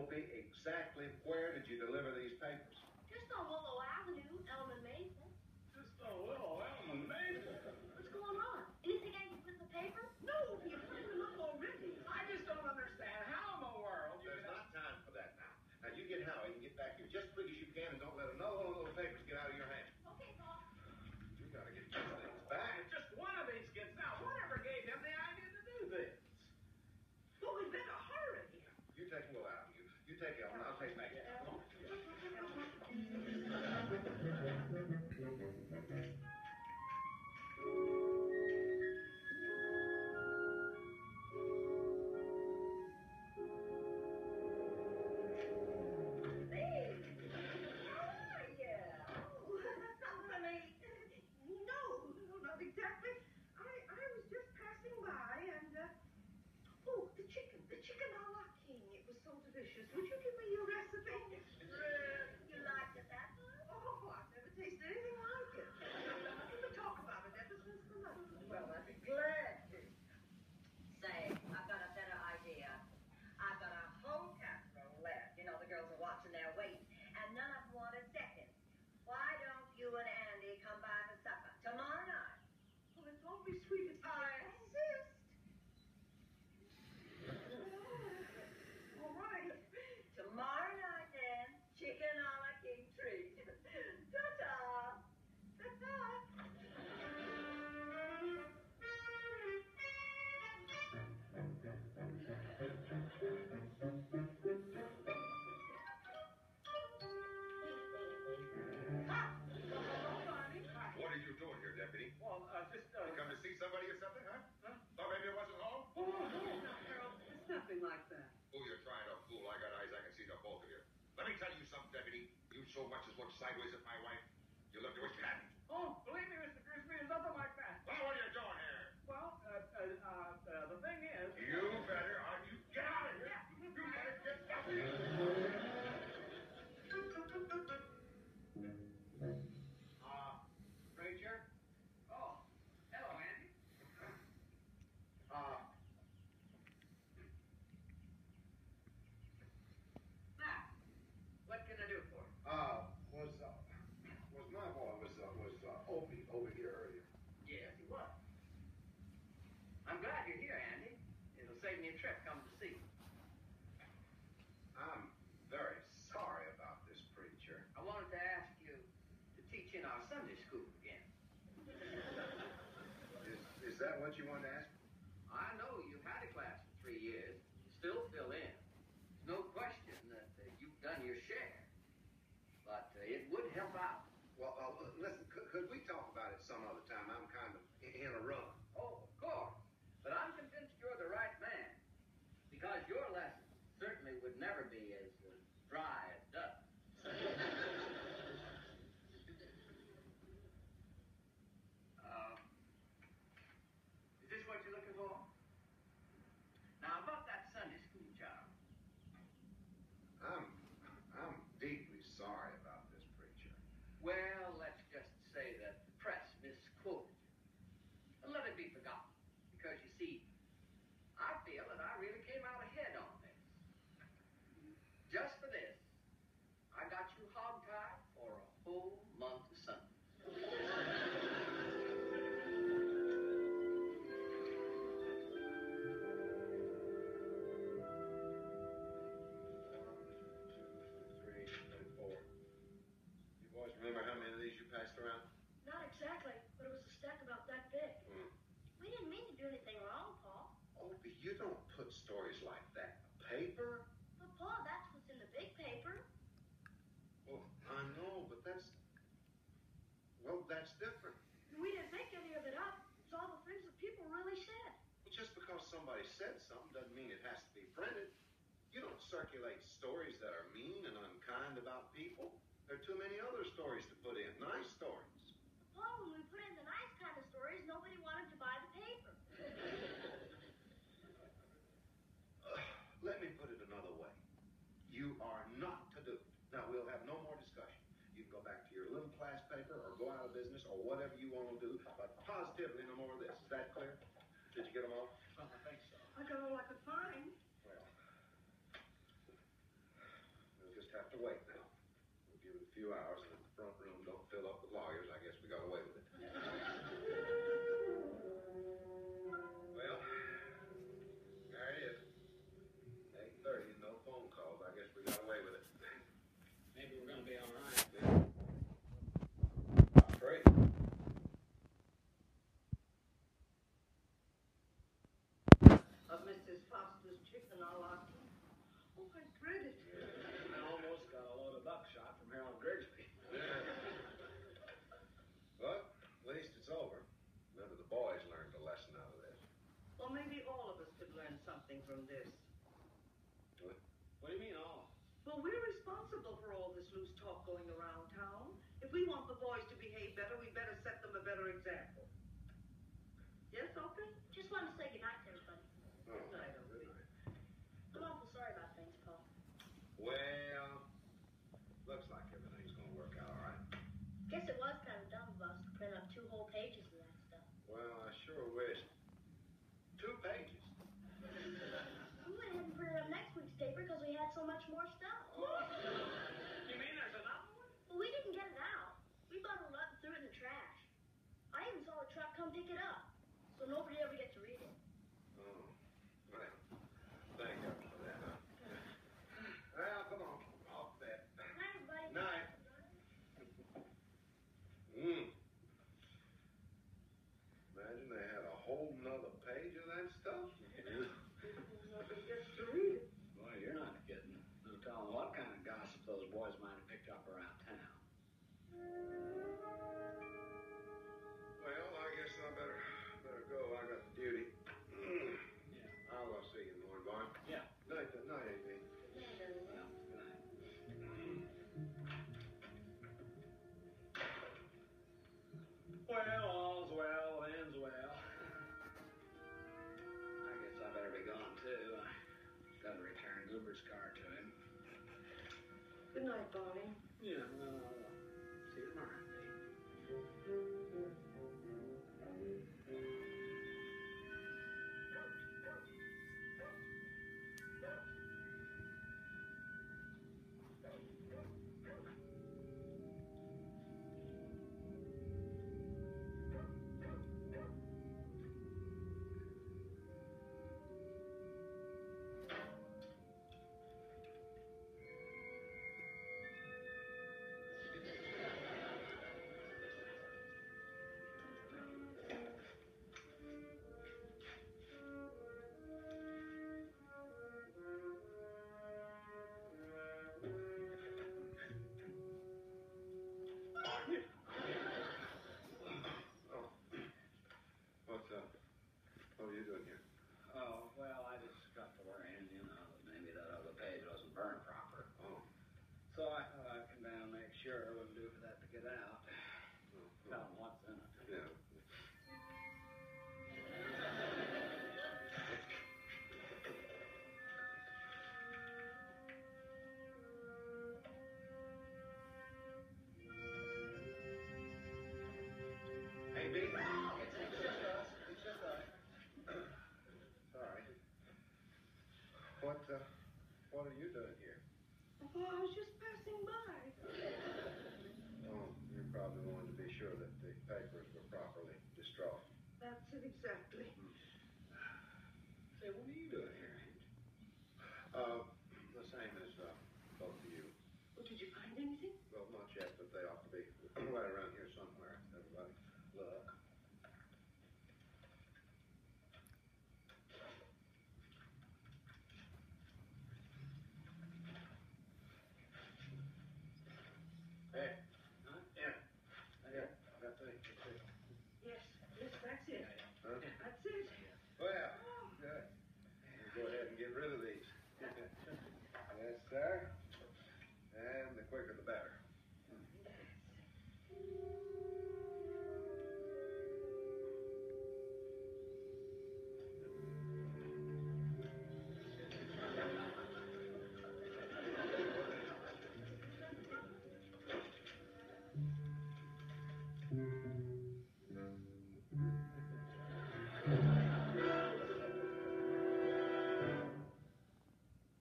Opie, exactly where did you deliver these papers? Just on Willow Avenue, Elm and Mason. Just on Willow, Elm and Mason. What's going on? Anything I can put in the paper? No, you printed them up already. I just don't understand how in the world. There's not time for that now. Now you get Howie and get back here just as quick as you can and don't let another little papers get out of your hand. Okay, Paul. You gotta get these things back. Just one of these kids now. Whatever gave him the idea to do this? Well, we better hurry. You take Will out. You take Ellen. I'll take Maggie. Come on. No, not exactly. I was just passing by and, oh, the chicken a la king. It was so delicious. Would you give me your recipe? You liked it that much? Oh, I've never tasted anything like it. Nothing to talk about it ever since the night. Well, I'd be glad to. Say, I've got a better idea. I've got a whole casserole left. You know, the girls are watching their weight, and none of them want a second. Why don't you and Andy come by for supper tomorrow night? Well, it's awfully sweet of you. I insist. All right. Tomorrow night, then, chicken a la king treat. Ta-ta. Ta-ta. What are you doing here, Deputy? Well, just, You come to see somebody or something, huh? Thought maybe it wasn't home? Oh, no, Harold. It's nothing like that. Oh, you're trying to fool. I got eyes. I can see the both of you. Let me tell you something, Deputy. You so much as look sideways at my wife, you look to wish you hadn't. oh, believe me, Mr. Grisby, it's nothing like that. Well, what are you doing here? Well, the thing is... You better, you get out of here. You better get out of here. Preacher? Oh, hello, Andy. Now, what can I do for you? Was my boy, was Opie over here earlier? Yes, he was. I'm glad you're here, Andy. It'll save me a trip coming to see you. I'm very sorry about this, preacher. I wanted to ask you to teach in our Sunday school again. Is that what you wanted to ask? I know you've had a class for 3 years. You still fill in. There's no question that you've done your share. But it would help out. Well, listen, could we talk about it some other time? I'm kind of in a run. Oh, of course. But I'm convinced you're the right man. Because your lessons certainly would never be as dry as dust. Is this what you're looking for? Now, about that Sunday school job. I'm deeply sorry about this, preacher. Well, let's just say that the press misquoted you. And let it be forgotten. Because, you see, I feel that I really came out ahead on this. Just for this, I got you hogtied for a whole month of Sundays. 4. You boys remember how many of these you passed around? Not exactly, but it was a stack about that big. Hmm. We didn't mean to do anything wrong, Paul. Opie, you don't put stories like that in the paper. But, Paul, that's what's in the big paper. Well, I know, but that's different. We didn't make any of it up. It's all the things that people really said. Well, just because somebody said something doesn't mean it has to be printed. You don't circulate stories that are mean and unkind about people. There are too many other stories to put in, nice stories. But, Paul, when we put in the nice kind of stories, nobody wanted to buy the paper. Let me put it another way. You are not to do it. Now, we'll have no more discussion. You can go back to your little class paper or go out of business or whatever you want to do, but positively no more of this. Is that clear? Did you get them all? Well, I think so. I got all I could find. Well, to wait now. We'll give it a few hours, and if the front room don't fill up with lawyers, I guess we got away with it. Well, there it is. 8:30, no phone calls. I guess we got away with it. Maybe we're gonna be all right. Great. Of Mrs. Foster's chicken a la king. Oh, I dread it. I almost got a load of buckshot from Harold Grigsby. But at least it's over. Remember, the boys learned a lesson out of this. Well, maybe all of us could learn something from this. What do you mean all? Well, we're responsible for all this loose talk going around town. If we want the boys to behave better, we better set them a better example. Yes, Opie? Just wanted to say goodnight to everybody. Oh, Good night, good Opie. night. I'm awful sorry about things, Paul. Well, looks like everything's gonna work out all right. Guess it was kind of dumb of us to print up 2 whole pages of that stuff. Well, I sure wish. 2 pages. We went ahead and printed up next week's paper because we had so much more stuff. You mean there's another one? Well, we didn't get it out. We bundled it up and threw it in the trash. I even saw the truck come pick it up, so nobody ever gets to read it. Oh, well, thank you for that. Well, come on, off bed. Good night, everybody. Night. Imagine they had a whole nother page of that stuff. Nobody gets to read it. Boy, you're not kidding. No telling what kind of gossip those boys might have picked up around town. Well, I guess I better go. I got duty. Yeah. I'll see you in the morning, boy. Yeah. Night, AB. Well, good night. Well, all's well, ends well. I guess I better be gone too. I got to return Goober's car to him. Good night, Bonnie. Yeah, well, see you tomorrow. What are you doing here? Oh, well, I just got to worrying, you know, that maybe that other page wasn't burned proper. Oh. So I thought I'd come down and make sure it wouldn't do for that to get out. Tell them what's in it. Yeah. Hey, B. It's just us. Sorry. What are you doing here? Oh, I was just passing by. Oh, you're probably wanting to be sure that the papers were properly destroyed. That's it exactly. Say, what are you doing here, Hank? The same as both of you. Well, did you find anything? Well, not yet, but they ought to be right around here